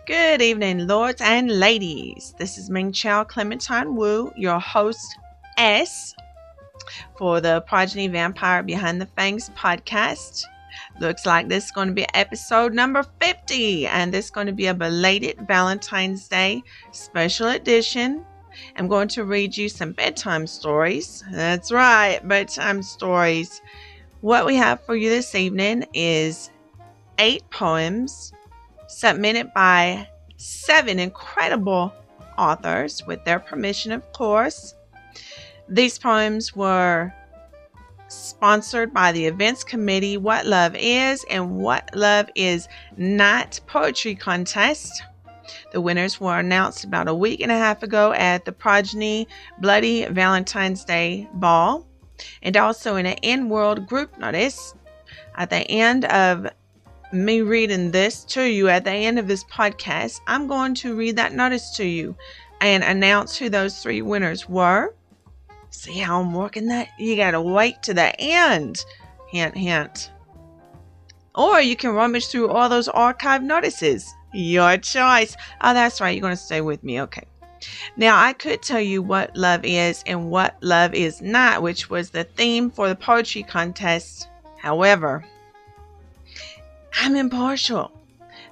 Good evening, lords and ladies. This is Ming Chao Clementine Wu, your host S for the Progeny Vampire Behind the Fangs podcast. Looks like this is going to be episode number 50, and this is going to be a belated Valentine's Day special edition. I'm going to read you some bedtime stories. That's right, bedtime stories. What we have for you this evening is 8 poems submitted by 7 incredible authors with their permission, of course. These poems were sponsored by the events committee What Love Is and What Love Is Not poetry contest. The winners were announced about a week and a half ago at the Progeny Bloody Valentine's Day Ball, and also in an in-world group notice. At the end of me reading this to you, at the end of this podcast, I'm going to read that notice to you and announce who those 3 winners were. See how I'm working that? You gotta wait to the end. Hint, hint. Or you can rummage through all those archive notices. Your choice. Oh, that's right. You're going to stay with me. Okay. Now, I could tell you what love is and what love is not, which was the theme for the poetry contest. However, I'm impartial.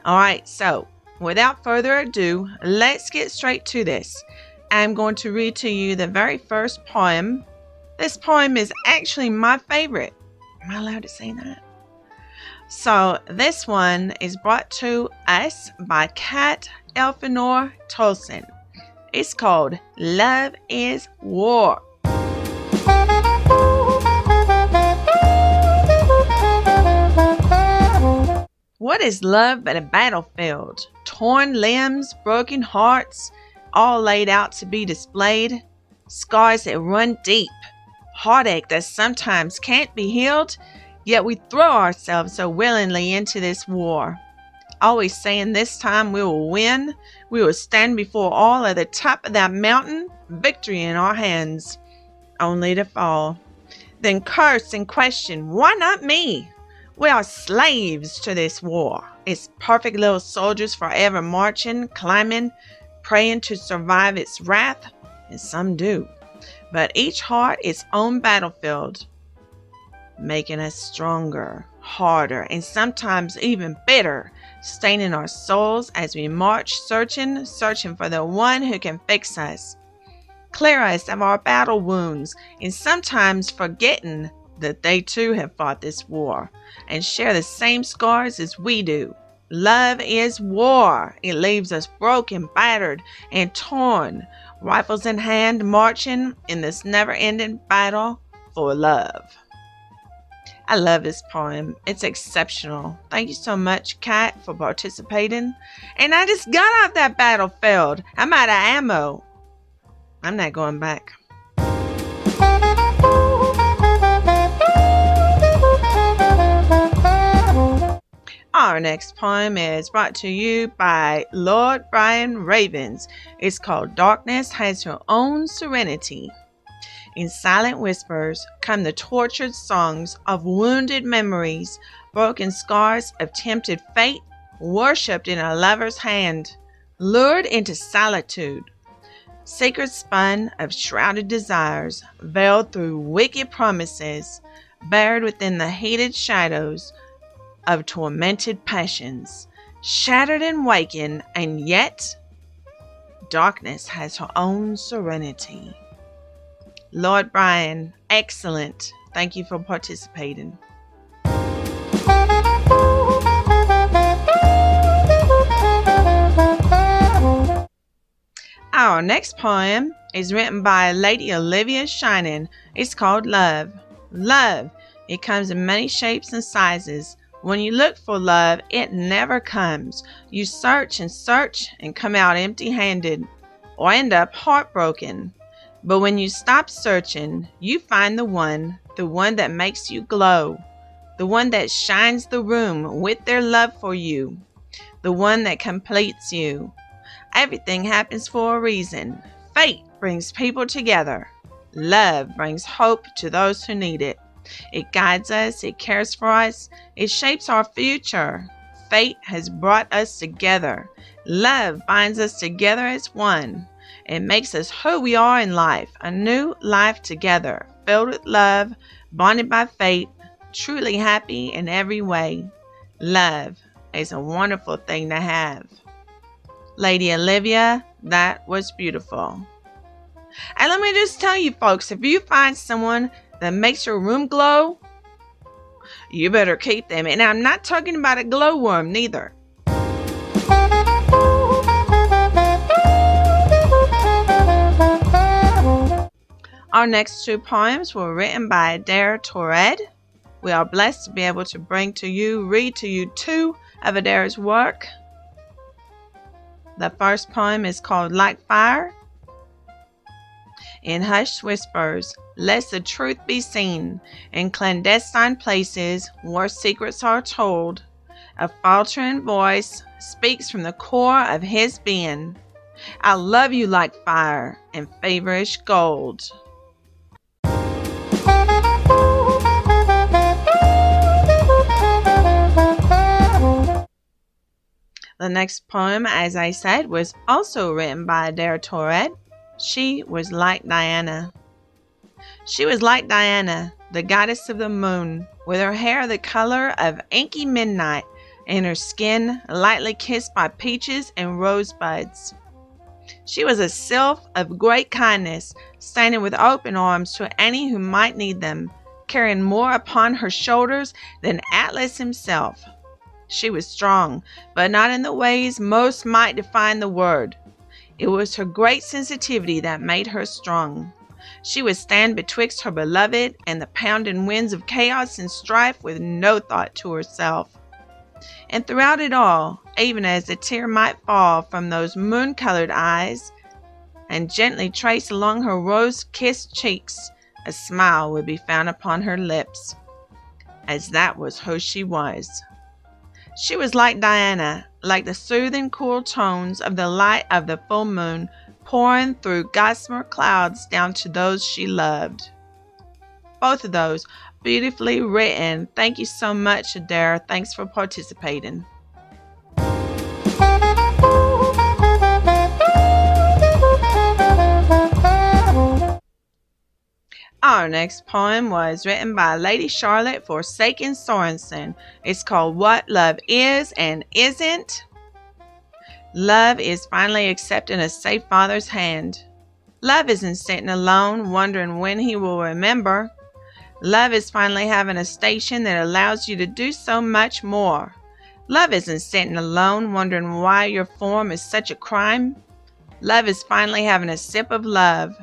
All right. So, without further ado, let's get straight to this. I'm going to read to you the very first poem. This poem is actually my favorite. Am I allowed to say that? So this one is brought to us by Kat Elfinor Tolson. It's called Love is War. What is love but a battlefield? Torn limbs, broken hearts, all laid out to be displayed. Scars that run deep, heartache that sometimes can't be healed. Yet we throw ourselves so willingly into this war, always saying this time we will win. We will stand before all at the top of that mountain, victory in our hands, only to fall. Then curse and question, why not me? We are slaves to this war. It's perfect little soldiers forever marching, climbing, praying to survive its wrath, and some do. But each heart its own battlefield, making us stronger, harder, and sometimes even bitter, staining our souls as we march, searching for the one who can fix us, clear us of our battle wounds, and sometimes forgetting that they too have fought this war and share the same scars as we do. Love is war. It leaves us broken, battered, and torn, rifles in hand, marching in this never-ending battle for love. I love this poem. It's exceptional. Thank you so much, Kat, for participating. And I just got off that battlefield. I'm out of ammo. I'm not going back. Our next poem is brought to you by Lord Brian Ravens. It's called Darkness Has Her Own Serenity. In silent whispers come the tortured songs of wounded memories, broken scars of tempted fate, worshipped in a lover's hand, lured into solitude. Secrets spun of shrouded desires, veiled through wicked promises, buried within the hated shadows of tormented passions, shattered and wakened, and yet darkness has her own serenity. Lord Brian, excellent. Thank you for participating. Our next poem is written by Lady Olivia Shinan. It's called Love. Love. It comes in many shapes and sizes. When you look for love, it never comes. You search and come out empty-handed or end up heartbroken. But when you stop searching, you find the one that makes you glow, the one that shines the room with their love for you, the one that completes you. Everything happens for a reason. Fate brings people together. Love brings hope to those who need it. It guides us, it cares for us, it shapes our future. fate has brought us together. Love binds us together as one. It makes us who we are in life, a new life together, filled with love, bonded by fate, truly happy in every way. Love is a wonderful thing to have. Lady Olivia, that was beautiful. And let me just tell you folks, if you find someone that makes your room glow, you better keep them. And I'm not talking about a glowworm neither. Our next two poems were written by Adair Torred. We are blessed to be able to read to you two of Adair's work. The first poem is called Like Fire. In hushed whispers, lest the truth be seen, in clandestine places where secrets are told, a faltering voice speaks from the core of his being. I love you like fire and feverish gold. The next poem, as I said, was also written by Adair Torred. She was like Diana. She was like Diana, the goddess of the moon, with her hair the color of inky midnight and her skin lightly kissed by peaches and rosebuds. She was a sylph of great kindness, standing with open arms to any who might need them, carrying more upon her shoulders than Atlas himself. She was strong, but not in the ways most might define the word. It was her great sensitivity that made her strong. She would stand betwixt her beloved and the pounding winds of chaos and strife with no thought to herself. And throughout it all, even as a tear might fall from those moon-colored eyes and gently trace along her rose-kissed cheeks, a smile would be found upon her lips, as that was who she was. She was like Diana, like the soothing cool tones of the light of the full moon pouring through gossamer clouds down to those she loved. Both of those beautifully written. Thank you so much, Adair. Thanks for participating. Our next poem was written by Lady Charlotte Forsaken Sorensen. It's called What Love Is and Isn't. Love is finally accepting a safe father's hand. Love isn't sitting alone, wondering when he will remember. Love is finally having a station that allows you to do so much more. Love isn't sitting alone, wondering why your form is such a crime. Love is finally having a sip of love.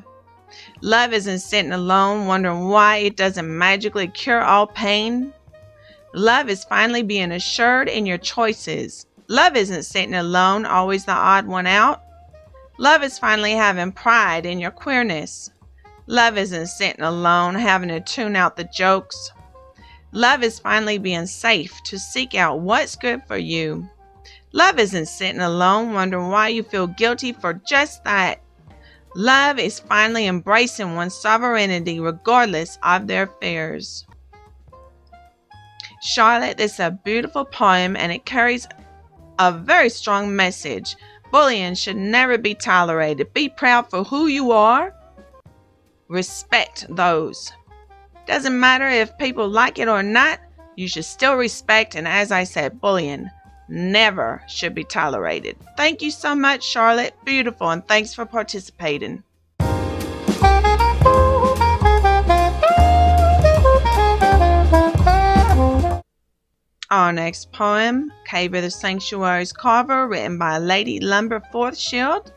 Love isn't sitting alone, wondering why it doesn't magically cure all pain. Love is finally being assured in your choices. Love isn't sitting alone, always the odd one out. Love is finally having pride in your queerness. Love isn't sitting alone, having to tune out the jokes. Love is finally being safe to seek out what's good for you. Love isn't sitting alone, wondering why you feel guilty for just that. Love is finally embracing one's sovereignty regardless of their fears. Charlotte, this is a beautiful poem and it carries a very strong message. Bullying should never be tolerated. Be proud for who you are. Respect those. Doesn't matter if people like it or not, you should still respect, and as I said, bullying never should be tolerated. Thank you so much, Charlotte. Beautiful, and thanks for participating. Our next poem, Carver the Sanctuary's Carver, written by Lady Lumberforthshield.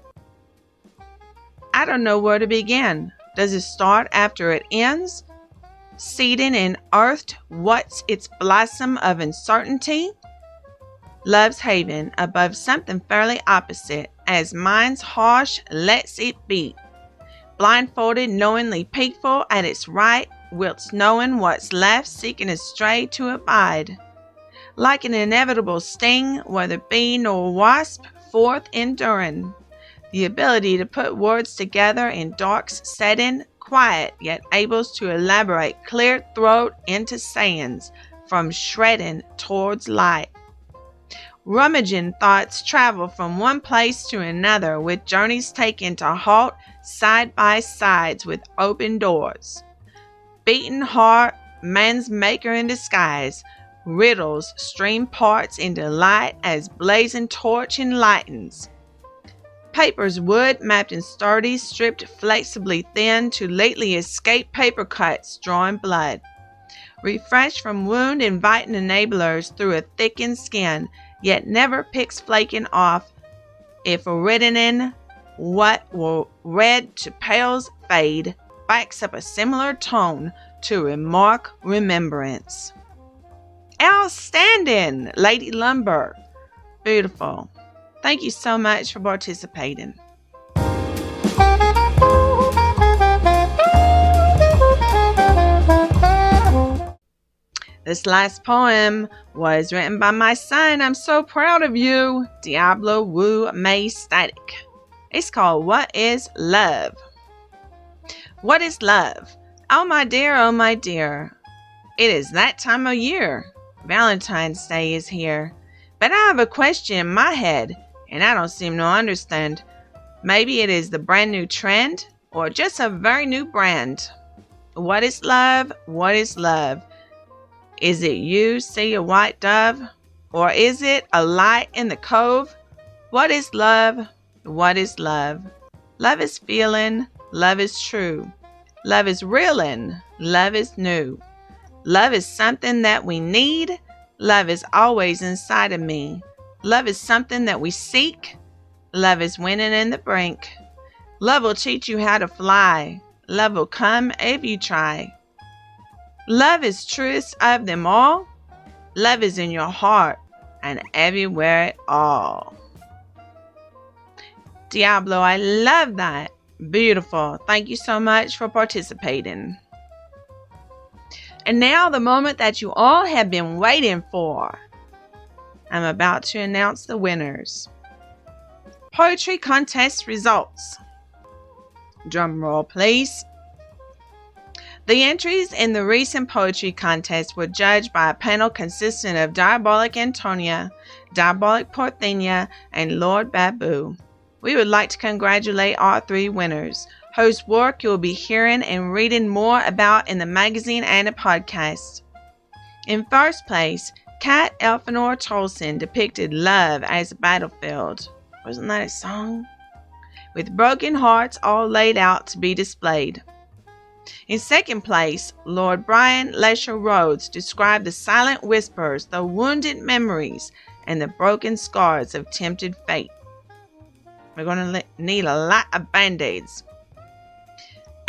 I don't know where to begin. Does it start after it ends? Seeding in earth, what's its blossom of uncertainty? Love's haven above something fairly opposite, as mind's harsh lets it beat. Blindfolded, knowingly peaceful at its right, whilst knowing what's left, seeking astray to abide. Like an inevitable sting, whether bee nor wasp, forth enduring. The ability to put words together in dark's setting, quiet yet able to elaborate clear throat into sayings, from shredding towards light. Rummaging thoughts travel from one place to another, with journeys taken to halt side by sides with open doors. Beaten heart, man's maker in disguise, riddles stream parts into light as blazing torch enlightens. Paper's wood mapped in sturdy, stripped flexibly thin to lately escaped paper cuts drawing blood. Refreshed from wound inviting enablers through a thickened skin, yet never picks flaking off. If reddening what will red to pales fade, backs up a similar tone to remark remembrance. Outstanding, Lady Lumber. Beautiful. Thank you so much for participating. This last poem was written by my son. I'm so proud of you, Diablo Wu May Static. It's called What is Love? What is love? Oh my dear, it is that time of year. Valentine's Day is here. But I have a question in my head, and I don't seem to understand. Maybe it is the brand new trend, or just a very new brand. What is love? What is love? Is it you see a white dove? Or is it a light in the cove? What is love? What is love? Love is feeling. Love is true. Love is reeling. Love is new. Love is something that we need. Love is always inside of me. Love is something that we seek. Love is winning in the brink. Love will teach you how to fly. Love will come if you try. Love is truest of them all. Love is in your heart and everywhere at all. Diablo, I love that. Beautiful. Thank you so much for participating. And now the moment that you all have been waiting for. I'm about to announce the winners. Poetry contest results. Drum roll, please. The entries in the recent poetry contest were judged by a panel consisting of Diabolic Antonia, Diabolic Porthenia, and Lord Babu. We would like to congratulate all three winners, whose work you'll be hearing and reading more about in the magazine and the podcast. In first place, Kat Elfinor Tolson depicted love as a battlefield. Wasn't that a song? With broken hearts all laid out to be displayed. In second place, Lord Brian Lesher Rhodes described the silent whispers, the wounded memories, and the broken scars of tempted fate. We're going to need a lot of band-aids.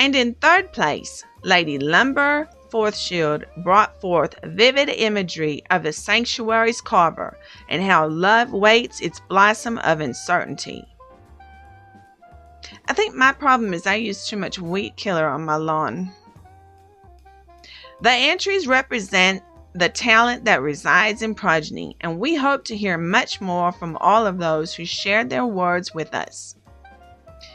And in third place, Lady Lumber Forthshield brought forth vivid imagery of the sanctuary's Carver and how love waits its blossom of uncertainty. I think my problem is I use too much weed killer on my lawn. The entries represent the talent that resides in Progeny, and we hope to hear much more from all of those who shared their words with us.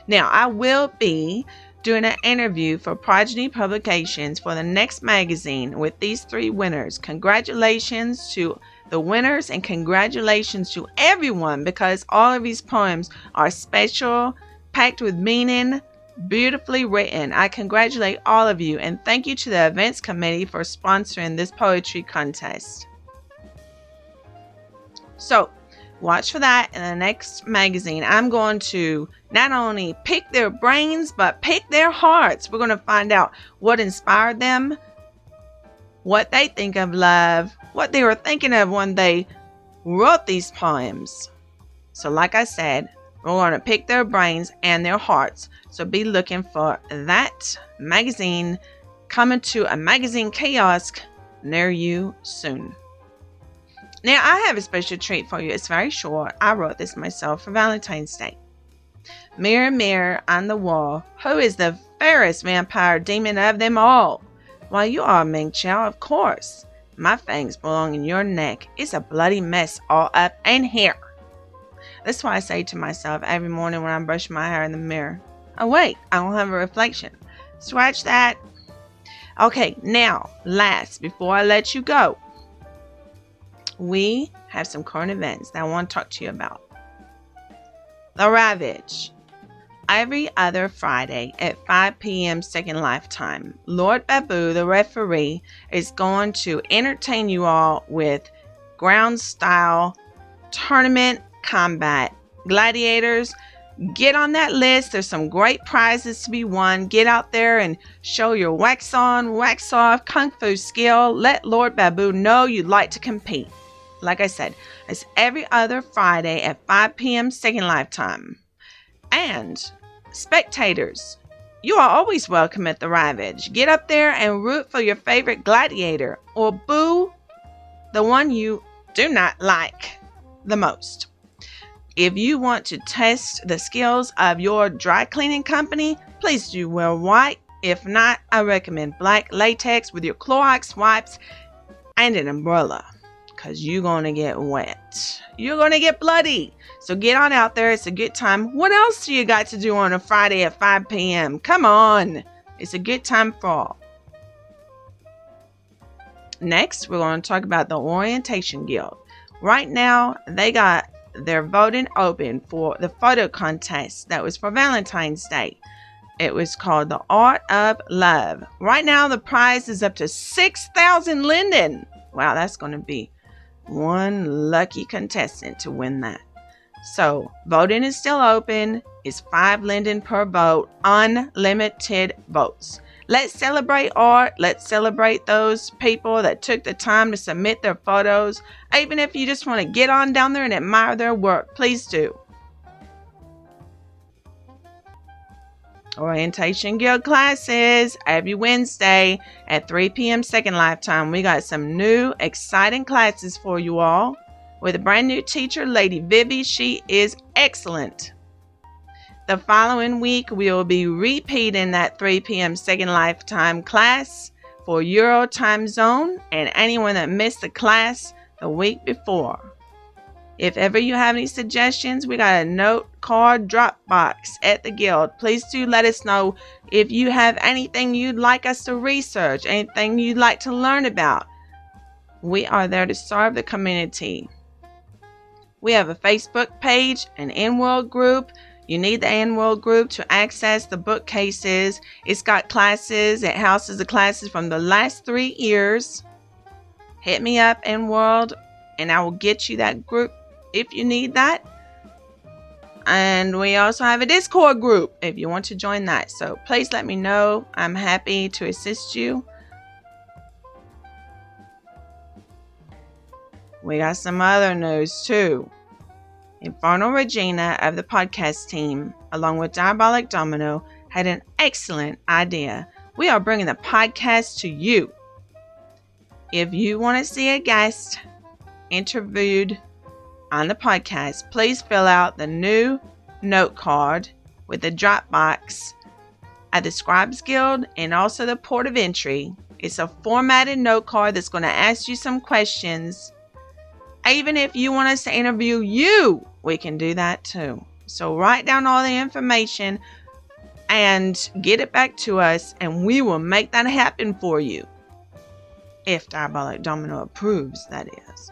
Now, I will be doing an interview for Progeny Publications for the next magazine with these three winners. Congratulations to the winners and congratulations to everyone, because all of these poems are special, packed with meaning, beautifully written. I congratulate all of you and thank you to the events committee for sponsoring this poetry contest. So, watch for that in the next magazine. I'm going to not only pick their brains, but pick their hearts. We're going to find out what inspired them, what they think of love, what they were thinking of when they wrote these poems. So, like I said, we're going to pick their brains and their hearts. So be looking for that magazine coming to a magazine kiosk near you soon. Now, I have a special treat for you. It's very short. I wrote this myself for Valentine's Day. Mirror, mirror on the wall, who is the fairest vampire demon of them all? Why, you are Ming Chao, of course. My fangs belong in your neck. It's a bloody mess all up in here. That's why I say to myself every morning when I brush my hair in the mirror, oh wait, I don't have a reflection. Scratch that. Okay, now, last, before I let you go, we have some current events that I want to talk to you about. The Ravage. Every other Friday at 5 p.m. Second Lifetime, Lord Babu, the referee, is going to entertain you all with ground style tournament combat. Gladiators, get on that list. There's some great prizes to be won. Get out there and show your wax on, wax off kung fu skill. Let Lord Babu know you'd like to compete. Like I said, it's every other Friday at 5 p.m. Second Lifetime. And spectators, you are always welcome at the Ravage. Get up there and root for your favorite gladiator or boo the one you do not like the most. If you want to test the skills of your dry cleaning company, please do wear white. If not, I recommend black latex with your Clorox wipes and an umbrella, because you're going to get wet. You're going to get bloody. So get on out there. It's a good time. What else do you got to do on a Friday at 5 p.m.? Come on. It's a good time for all. Next, we're going to talk about the Orientation Guild. Right now, they got their voting open for the photo contest that was for Valentine's Day. It was called the Art of Love. Right now, the prize is up to 6,000 linden. Wow, that's going to be one lucky contestant to win that. So, voting is still open. It's 5 linden per vote, unlimited votes. Let's celebrate art. Let's celebrate those people that took the time to submit their photos. Even if you just want to get on down there and admire their work, please do. Orientation Guild classes every Wednesday at 3 p.m. Second Lifetime. We got some new, exciting classes for you all with a brand new teacher, Lady Vivi. She is excellent. The following week, we will be repeating that 3 p.m. Second Lifetime class for Euro time zone and anyone that missed the class the week before. If ever you have any suggestions, we got a note card drop box at the guild. Please do let us know if you have anything you'd like us to research, anything you'd like to learn about. We are there to serve the community. We have a Facebook page, an in-world group. You need the in-world group to access the bookcases. It's got classes. It houses the classes from the last 3 years. Hit me up, in-world, and I will get you that group if you need that. And we also have a Discord group if you want to join that. So please let me know. I'm happy to assist you. We got some other news too. Infernal Regina of the podcast team, along with Diabolic Domino, had an excellent idea. We are bringing the podcast to you. If you want to see a guest interviewed on the podcast, please fill out the new note card with the Dropbox at the Scribes Guild and also the Port of Entry. It's a formatted note card that's going to ask you some questions. Even if you want us to interview you, we can do that too. So write down all the information and get it back to us, and we will make that happen for you. If Diabolic Domino approves, that is.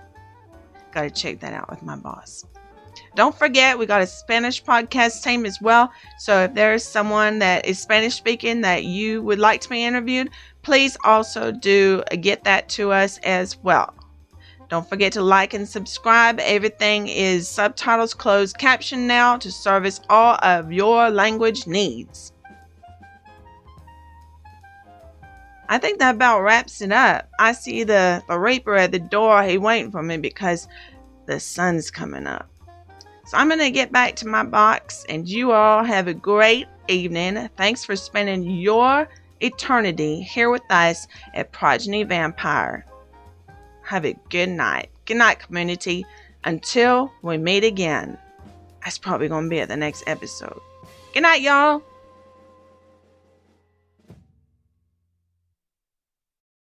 Got to check that out with my boss. Don't forget, we got a Spanish podcast team as well. So if there's someone that is Spanish speaking that you would like to be interviewed, please also do get that to us as well. Don't forget to like and subscribe. Everything is subtitles, closed caption now to service all of your language needs. I think that about wraps it up. I see the Reaper at the door. He waiting for me because the sun's coming up. So I'm going to get back to my box, and you all have a great evening. Thanks for spending your eternity here with us at Progeny Vampire. Have a good night. Good night, community. Until we meet again. That's probably going to be at the next episode. Good night, y'all.